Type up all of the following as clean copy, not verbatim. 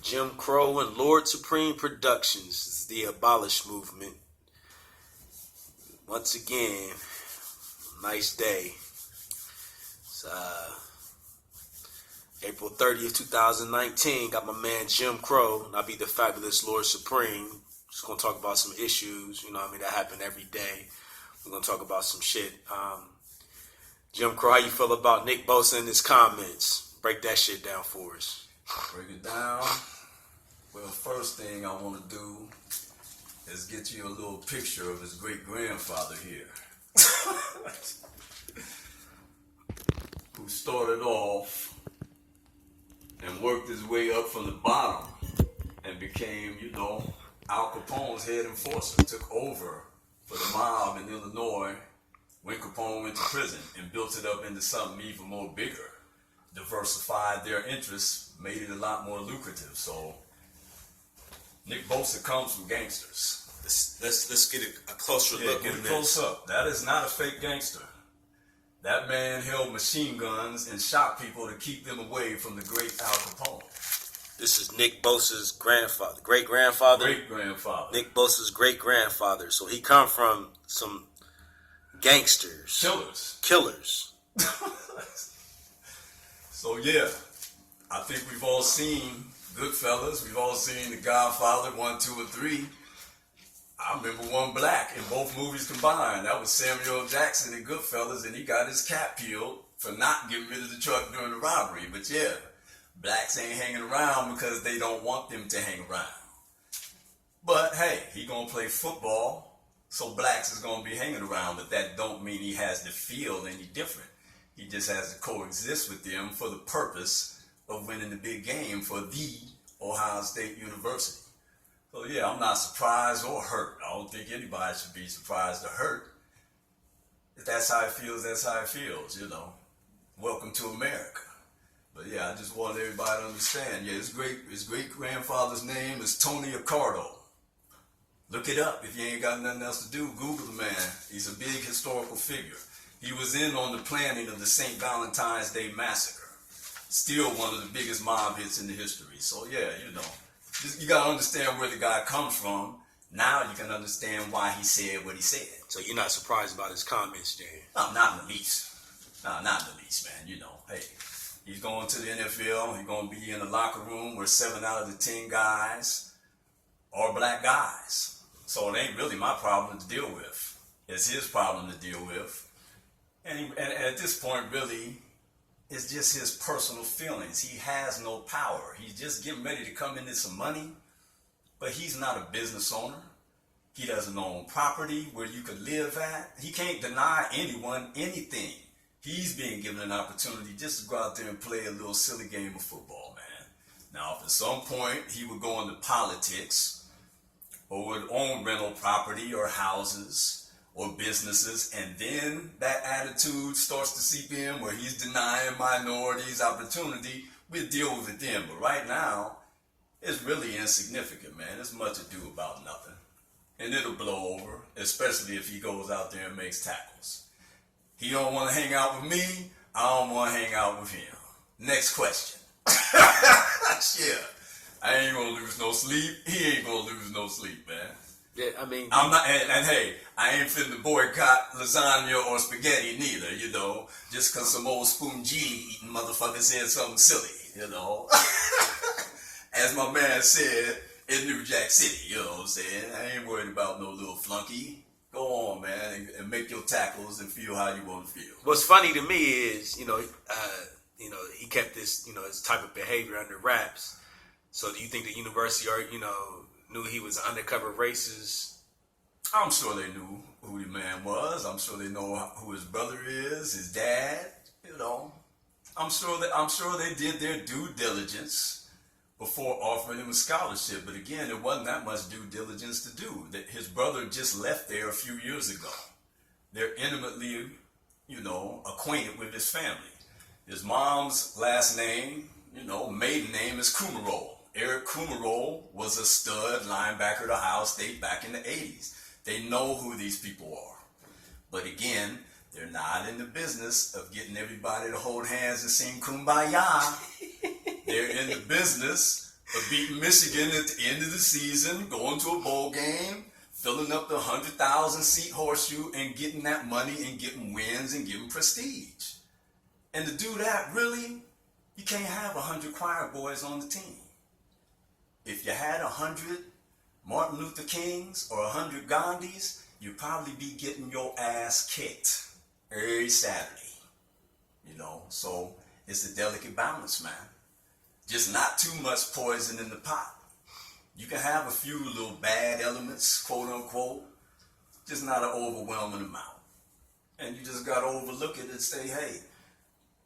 Jim Crow and Lord Supreme Productions. This is the Abolish movement. Once again, nice day. It's April 30th, 2019. Got my man Jim Crow, and I'll be the fabulous Lord Supreme. Just gonna talk about some issues, that happen every day. We're gonna talk about some shit. Jim Crow, how you feel about Nick Bosa and his comments? Break that shit down for us. Break it down. Well, first thing I want to do is get you a little picture of his great-grandfather here. Who started off and worked his way up from the bottom and became, Al Capone's head enforcer, took over for the mob in Illinois when Capone went to prison and built it up into something even more bigger. Diversified their interests, made it a lot more lucrative. So Nick Bosa comes from gangsters. Let's get a closer look get at it close up. That is not a fake gangster. That man held machine guns and shot people to keep them away from the great Al Capone. This is Nick Bosa's grandfather, great-grandfather? Great-grandfather. Nick Bosa's great-grandfather. So he come from some gangsters. Killers. So yeah, I think we've all seen Goodfellas. We've all seen The Godfather 1, 2, and 3. I remember One Black in both movies combined. That was Samuel L. Jackson in Goodfellas, and he got his cap peeled for not getting rid of the truck during the robbery. But yeah, blacks ain't hanging around because they don't want them to hang around. But hey, he gonna play football, so blacks is gonna be hanging around, but that don't mean he has to feel any different. He just has to coexist with them for the purpose of winning the big game for the Ohio State University. So yeah, I'm not surprised or hurt. I don't think anybody should be surprised or hurt. If that's how it feels, that's how it feels, Welcome to America. But yeah, I just want everybody to understand. Yeah, his great-grandfather's name is Tony Accardo. Look it up if you ain't got nothing else to do. Google the man. He's a big historical figure. He was in on the planning of the St. Valentine's Day Massacre. Still one of the biggest mob hits in the history. So yeah, you got to understand where the guy comes from. Now you can understand why he said what he said. So you're not surprised about his comments, Jay? No, not in the least. No, not in the least, man. Hey, he's going to the NFL. He's going to be in the locker room where 7 out of the 10 guys are black guys. So it ain't really my problem to deal with. It's his problem to deal with. And at this point, really, it's just his personal feelings. He has no power. He's just getting ready to come into some money, but he's not a business owner. He doesn't own property where you could live at. He can't deny anyone anything. He's being given an opportunity just to go out there and play a little silly game of football, man. Now, if at some point he would go into politics or would own rental property or houses or businesses, and then that attitude starts to seep in where he's denying minorities opportunity, we'll deal with it then. But right now, it's really insignificant, man. It's much ado about nothing. And it'll blow over, especially if he goes out there and makes tackles. He don't want to hang out with me, I don't want to hang out with him. Next question. Yeah, I ain't gonna lose no sleep. He ain't gonna lose no sleep, man. Yeah, I'm not, and hey, I ain't finna boycott lasagna or spaghetti neither, just cause some old spoon G eating motherfucker said something silly, As my man said in New Jack City, you know what I'm saying? I ain't worried about no little flunky. Go on, man, and make your tackles and feel how you want to feel. What's funny to me is, he kept this, his type of behavior under wraps. So do you think the university knew he was an undercover racist? I'm sure they knew who the man was. I'm sure they know who his brother is, his dad. I'm sure they did their due diligence before offering him a scholarship. But again, there wasn't that much due diligence to do. That his brother just left there a few years ago. They're intimately, acquainted with his family. His mom's last name, maiden name is Kumarole. Eric Kumarole was a stud linebacker at Ohio State back in the 80s. They know who these people are. But again, they're not in the business of getting everybody to hold hands and sing Kumbaya. They're in the business beating Michigan at the end of the season, going to a bowl game, filling up the 100,000 seat horseshoe and getting that money and getting wins and getting prestige. And to do that, really, you can't have 100 choir boys on the team. If you had 100 Martin Luther Kings or 100 Gandhis, you'd probably be getting your ass kicked every Saturday. You know, so it's a delicate balance, man. Just not too much poison in the pot. You can have a few little bad elements, quote unquote, just not an overwhelming amount. And you just got to overlook it and say, hey,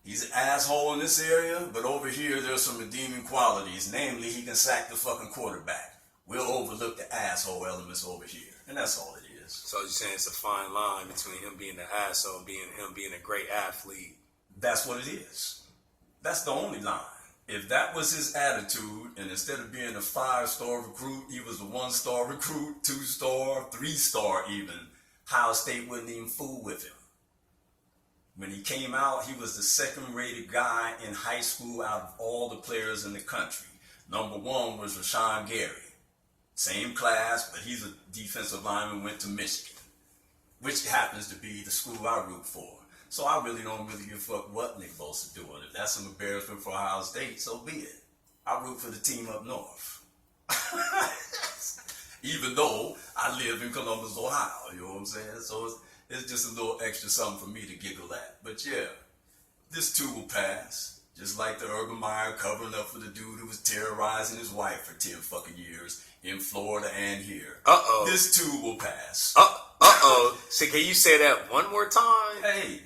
he's an asshole in this area, but over here there's some redeeming qualities. Namely, he can sack the fucking quarterback. We'll overlook the asshole elements over here. And that's all it is. So you're saying it's a fine line between him being an asshole and him being a great athlete. That's what it is. That's the only line. If that was his attitude, and instead of being a 5-star recruit, he was a 1-star recruit, 2-star, 3-star even, Ohio State wouldn't even fool with him. When he came out, he was the second-rated guy in high school out of all the players in the country. Number 1 was Rashawn Gary. Same class, but he's a defensive lineman, went to Michigan, which happens to be the school I root for. So I really don't give a fuck what Nick Bosa doing. If that's some embarrassment for Ohio State, so be it. I root for the team up north. Even though I live in Columbus, Ohio, you know what I'm saying? So it's just a little extra something for me to giggle at. But yeah, this too will pass. Just like the Urban Meyer covering up for the dude who was terrorizing his wife for 10 fucking years in Florida and here. Uh-oh. This too will pass. Uh-oh. So can you say that one more time? Hey,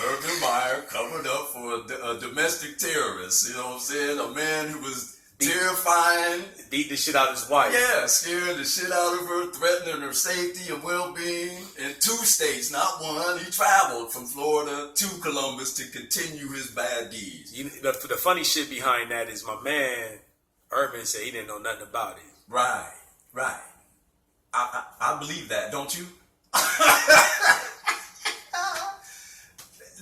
Urban Meyer covered up for a domestic terrorist. You know what I'm saying? A man who was terrifying. Beat the shit out of his wife. Yeah, scaring the shit out of her, threatening her safety and well-being in 2 states, not one. He traveled from Florida to Columbus to continue his bad deeds. You know, the funny shit behind that is my man, Urban, said he didn't know nothing about it. Right. I believe that, don't you?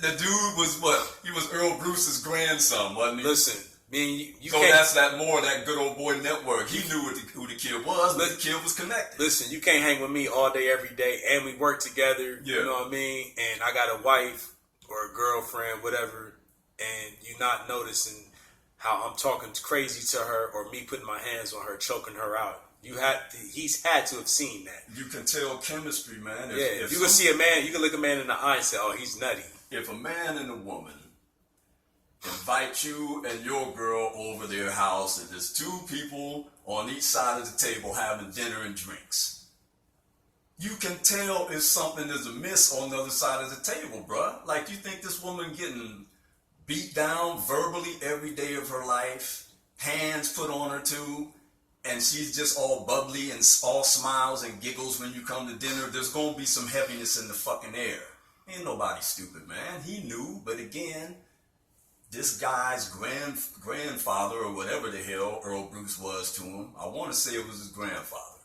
The dude was what? He was Earl Bruce's grandson, wasn't he? Listen, you so can't, that's that good old boy network. He knew who the kid was, but the kid was connected. Listen, you can't hang with me all day, every day, and we work together, Yeah. You know what I mean? And I got a wife or a girlfriend, whatever, and you're not noticing how I'm talking crazy to her or me putting my hands on her, choking her out. He's had to have seen that. You can tell chemistry, man. If you can see a man, you can look a man in the eye and say, oh, he's nutty. If a man and a woman invite you and your girl over their house and there's 2 people on each side of the table having dinner and drinks, you can tell if something is amiss on the other side of the table, bruh. Like, you think this woman getting beat down verbally every day of her life, hands put on her too, and she's just all bubbly and all smiles and giggles when you come to dinner? There's gonna be some heaviness in the fucking air. Ain't nobody stupid, man. He knew, but again, this guy's grandfather or whatever the hell Earl Bruce was to him, I want to say it was his grandfather.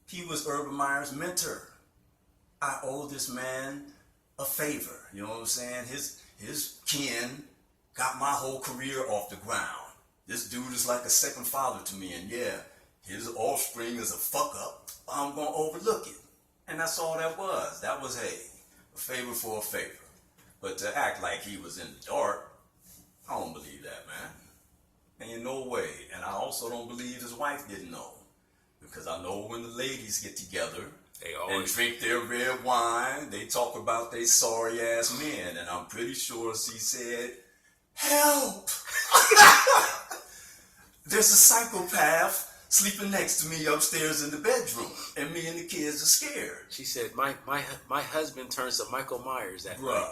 He was Urban Meyer's mentor. I owe this man a favor. You know what I'm saying? His kin got my whole career off the ground. This dude is like a second father to me, and yeah, his offspring is a fuck up. I'm gonna overlook it. And that's all that was. That was, hey, a favor for a favor. But to act like he was in the dark, I don't believe that, man. Ain't no way. And I also don't believe his wife didn't know. Because I know when the ladies get together and drink their red wine, they talk about they sorry ass men. And I'm pretty sure she said, help! There's a psychopath sleeping next to me upstairs in the bedroom, and me and the kids are scared. She said, my husband turns to Michael Myers that night.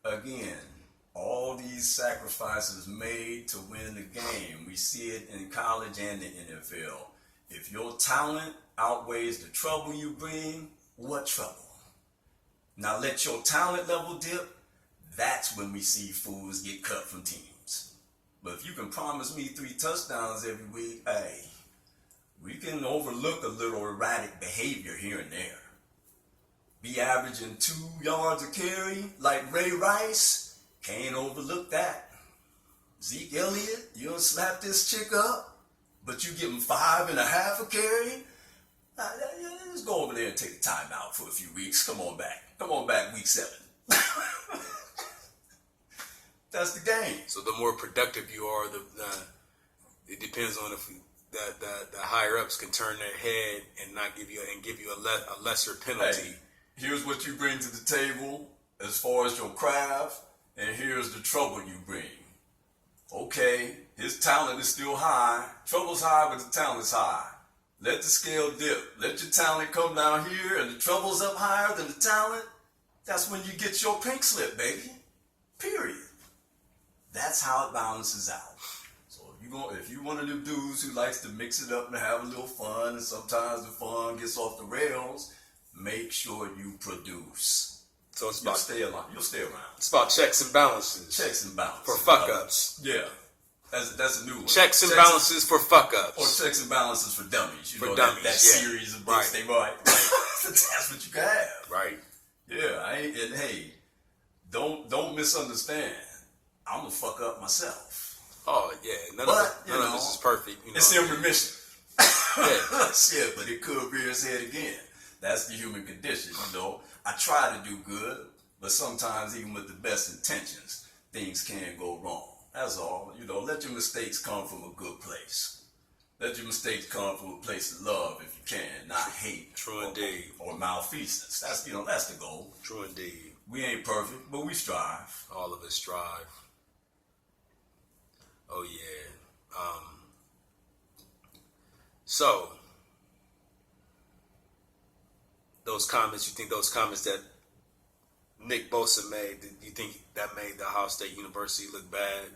Bruh, again, all these sacrifices made to win the game. We see it in college and the NFL. If your talent outweighs the trouble you bring, what trouble? Now let your talent level dip, that's when we see fools get cut from teams. But if you can promise me 3 touchdowns every week, hey, we can overlook a little erratic behavior here and there. Be averaging 2 yards a carry like Ray Rice, can't overlook that. Zeke Elliott, you done slap this chick up, but you give him 5.5 a carry. Let's go over there and take a time out for a few weeks. Come on back week 7. That's the game. So the more productive you are, it depends on if the higher ups can turn their head and not give you a lesser penalty. Hey, here's what you bring to the table as far as your craft, and here's the trouble you bring. Okay, his talent is still high. Trouble's high, but the talent's high. Let the scale dip. Let your talent come down here, and the trouble's up higher than the talent. That's when you get your pink slip, baby. Period. That's how it balances out. So if you one of them dudes who likes to mix it up and have a little fun, and sometimes the fun gets off the rails, make sure you produce. So it's You'll about stay around. It's about checks and balances. Checks and balances. For fuck ups. Yeah. That's a new one. Checks and balances for fuck ups. Or checks and balances for dummies. You for know, dummies, that series of books they write. That's what you can have. Right. Yeah. And hey, don't misunderstand. I'm gonna fuck up myself. Oh yeah. None of this is perfect. You know, it's in remission. Yeah. Shit, but it could rear its head again. That's the human condition, you know. I try to do good, but sometimes even with the best intentions, things can go wrong. That's all. You know, let your mistakes come from a good place. Let your mistakes come from a place of love if you can, not hate. True indeed. Or malfeasance. That's the goal. True indeed. We ain't perfect, but we strive. All of us strive. Oh yeah. So those comments, you think those comments that Nick Bosa made, you think that made the Ohio State University look bad?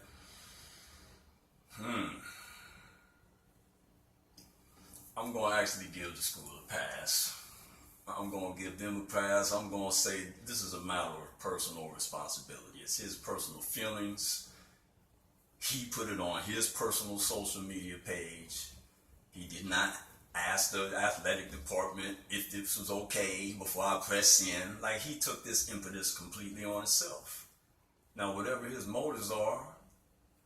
I'm going to actually give the school a pass. I'm going to give them a pass. I'm going to say this is a matter of personal responsibility. It's his personal feelings. He put it on his personal social media page. He did not ask the athletic department if this was okay before I press send. Like, he took this impetus completely on himself. Now, whatever his motives are,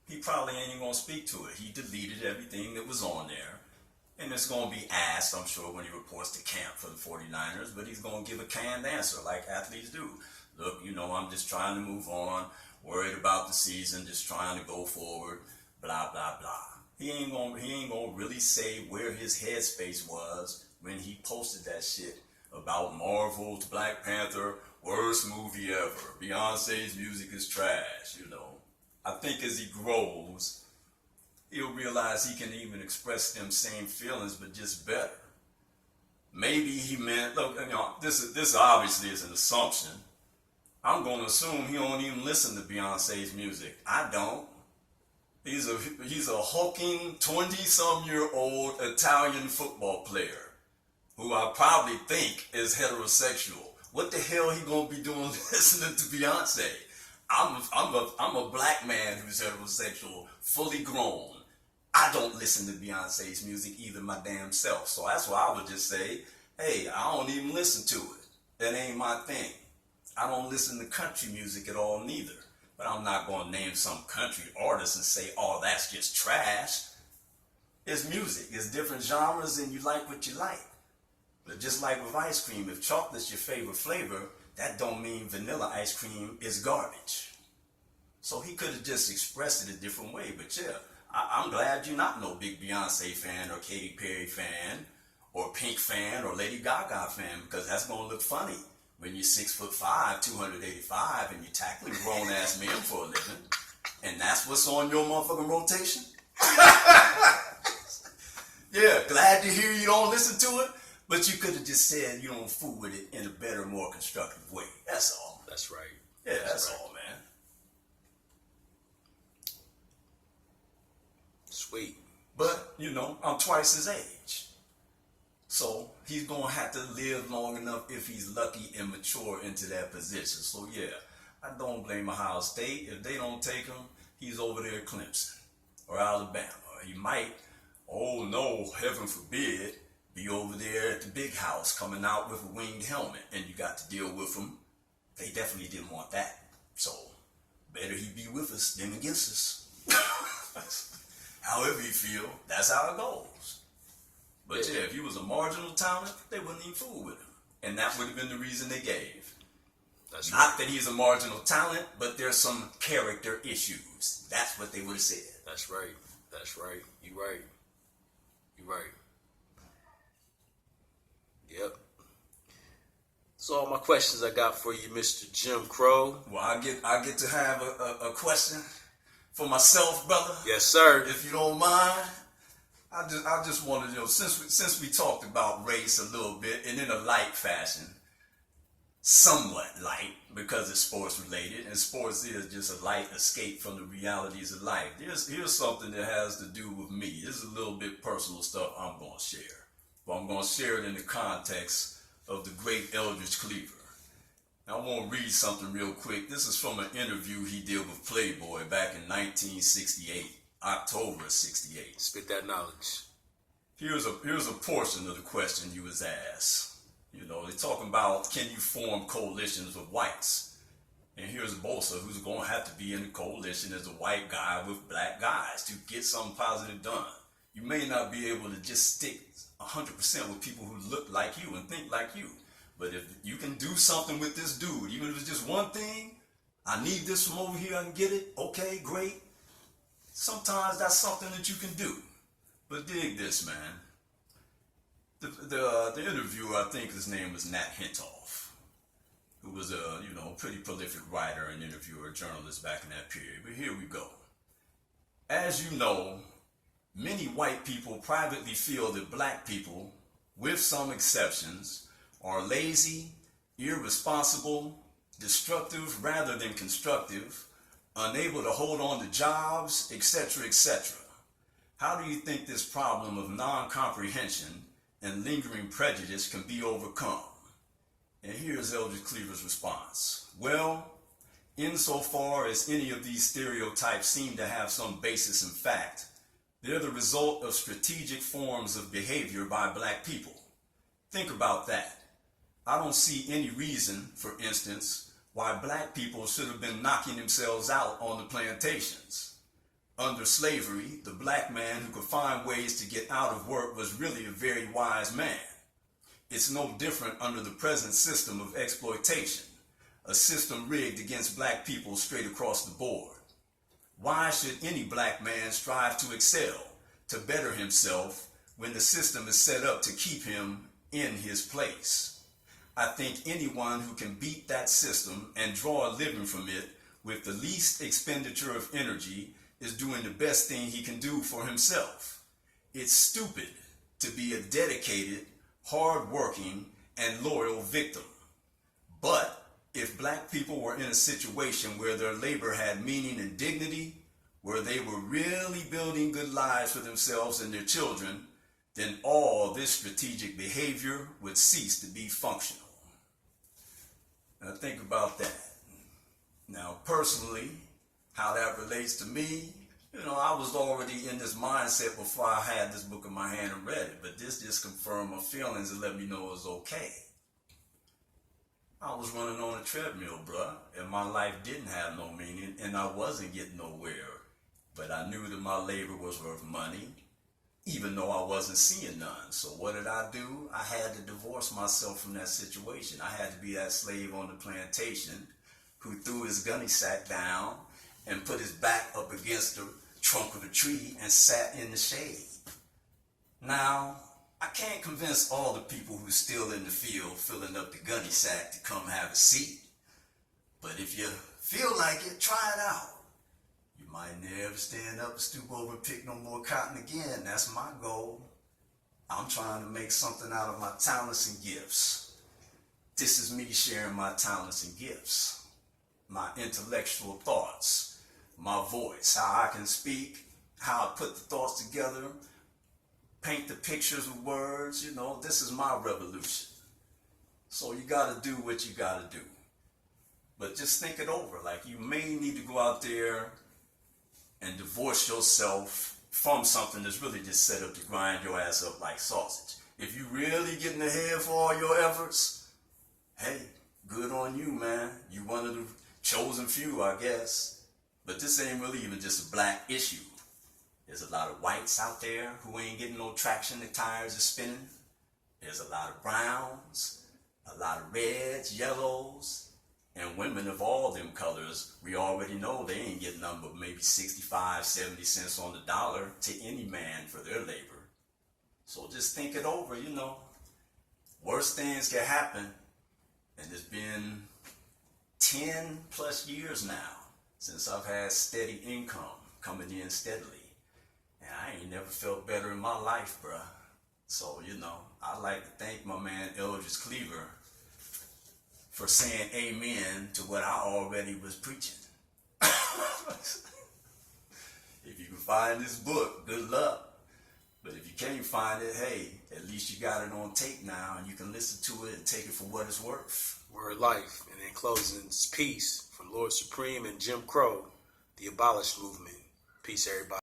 he probably ain't even going to speak to it. He deleted everything that was on there. And it's going to be asked, I'm sure, when he reports to camp for the 49ers, but he's going to give a canned answer like athletes do. Look, I'm just trying to move on, worried about the season, just trying to go forward, blah, blah, blah. He ain't gonna really say where his headspace was when he posted that shit about Marvel's Black Panther, worst movie ever. Beyonce's music is trash, I think as he grows, he'll realize he can even express them same feelings, but just better. Maybe he meant, look, this obviously is an assumption. I'm gonna assume he don't even listen to Beyonce's music. I don't. He's a hulking 20-some-year-old Italian football player who I probably think is heterosexual. What the hell he gonna be doing listening to Beyonce? I'm a black man who's heterosexual, fully grown. I don't listen to Beyonce's music either, my damn self. So that's why I would just say, hey, I don't even listen to it. That ain't my thing. I don't listen to country music at all neither. But I'm not going to name some country artist and say, oh, that's just trash. It's music. It's different genres and you like what you like. But just like with ice cream, if chocolate's your favorite flavor, that don't mean vanilla ice cream is garbage. So he could have just expressed it a different way. But yeah, I'm glad you're not no big Beyonce fan or Katy Perry fan or Pink fan or Lady Gaga fan, because that's going to look funny when you're 6'5", 285, and you're tackling grown-ass men for a living, and that's what's on your motherfucking rotation? Yeah, glad to hear you don't listen to it, but you could have just said you don't fool with it in a better, more constructive way. That's all. That's right. Yeah, that's right. all, man. Sweet. But, I'm twice his age. So he's going to have to live long enough if he's lucky and mature into that position. So yeah, I don't blame Ohio State. If they don't take him, he's over there at Clemson or Alabama. Or he might, oh no, heaven forbid, be over there at the big house coming out with a winged helmet and you got to deal with him. They definitely didn't want that. So better he be with us than against us. However you feel, that's how it goes. But yeah, if he was a marginal talent, they wouldn't even fool with him. And that would have been the reason they gave. That's Not right. that he's a marginal talent, but there's some character issues. That's what they would have said. That's right. That's right. You right. You right. Yep. So all my questions I got for you, Mr. Jim Crow. Well, I get to have a question for myself, brother. Yes, sir. If you don't mind. I just wanted to know, since we talked about race a little bit and in a light fashion, somewhat light because it's sports related, and sports is just a light escape from the realities of life. Here's something that has to do with me. This is a little bit personal stuff I'm going to share, but I'm going to share it in the context of the great Eldridge Cleaver. Now, I want to read something real quick. This is from an interview he did with Playboy back in 1968. October of 68. Spit that knowledge. Here's a portion of the question he was asked. You know, they're talking about, can you form coalitions with whites? And here's Bosa, who's going to have to be in a coalition as a white guy with black guys to get something positive done. You may not be able to just stick 100% with people who look like you and think like you. But if you can do something with this dude, even if it's just one thing, I need this from over here, I can get it, okay, great. Sometimes that's something that you can do. But dig this, man. The interviewer, I think his name was Nat Hentoff, who was a pretty prolific writer and interviewer, journalist back in that period. But here we go. As you know, many white people privately feel that black people, with some exceptions, are lazy, irresponsible, destructive rather than constructive, unable to hold on to jobs, etc., etc. How do you think this problem of non-comprehension and lingering prejudice can be overcome? And here's Eldridge Cleaver's response. Well, insofar as any of these stereotypes seem to have some basis in fact, they're the result of strategic forms of behavior by black people. Think about that. I don't see any reason, for instance, why black people should have been knocking themselves out on the plantations. Under slavery, the black man who could find ways to get out of work was really a very wise man. It's no different under the present system of exploitation, a system rigged against black people straight across the board. Why should any black man strive to excel, to better himself, when the system is set up to keep him in his place? I think anyone who can beat that system and draw a living from it with the least expenditure of energy is doing the best thing he can do for himself. It's stupid to be a dedicated, hard-working, and loyal victim. But if black people were in a situation where their labor had meaning and dignity, where they were really building good lives for themselves and their children, then all this strategic behavior would cease to be functional. Now think about that. Now personally, how that relates to me, I was already in this mindset before I had this book in my hand and read it, but this just confirmed my feelings and let me know it was okay. I was running on a treadmill, bruh, and my life didn't have no meaning and I wasn't getting nowhere, but I knew that my labor was worth money, even though I wasn't seeing none. So what did I do? I had to divorce myself from that situation. I had to be that slave on the plantation who threw his gunny sack down and put his back up against the trunk of a tree and sat in the shade. Now, I can't convince all the people who's still in the field filling up the gunny sack to come have a seat. But if you feel like it, try it out. You might never stand up, stoop over, and pick no more cotton again. That's my goal. I'm trying to make something out of my talents and gifts. This is me sharing my talents and gifts, my intellectual thoughts, my voice, how I can speak, how I put the thoughts together, paint the pictures with words. This is my revolution. So you got to do what you got to do. But just think it over. Like, you may need to go out there and divorce yourself from something that's really just set up to grind your ass up like sausage. If you really getting ahead for all your efforts, hey, good on you, man. You one of the chosen few, I guess. But this ain't really even just a black issue. There's a lot of whites out there who ain't getting no traction. The tires are spinning. There's a lot of browns, a lot of reds, yellows, and women of all them colors. We already know they ain't getting nothing but maybe 65, 70 cents on the dollar to any man for their labor. So just think it over, you know. Worse things can happen. And it's been 10 plus years now since I've had steady income coming in steadily. And I ain't never felt better in my life, bruh. So, you know, I'd like to thank my man Eldridge Cleaver for saying amen to what I already was preaching. If you can find this book, good luck. But if you can't find it, hey, at least you got it on tape now and you can listen to it and take it for what it's worth. Word life. And in closing, it's peace from Lord Supreme and Jim Crow, the Abolish movement. Peace, everybody.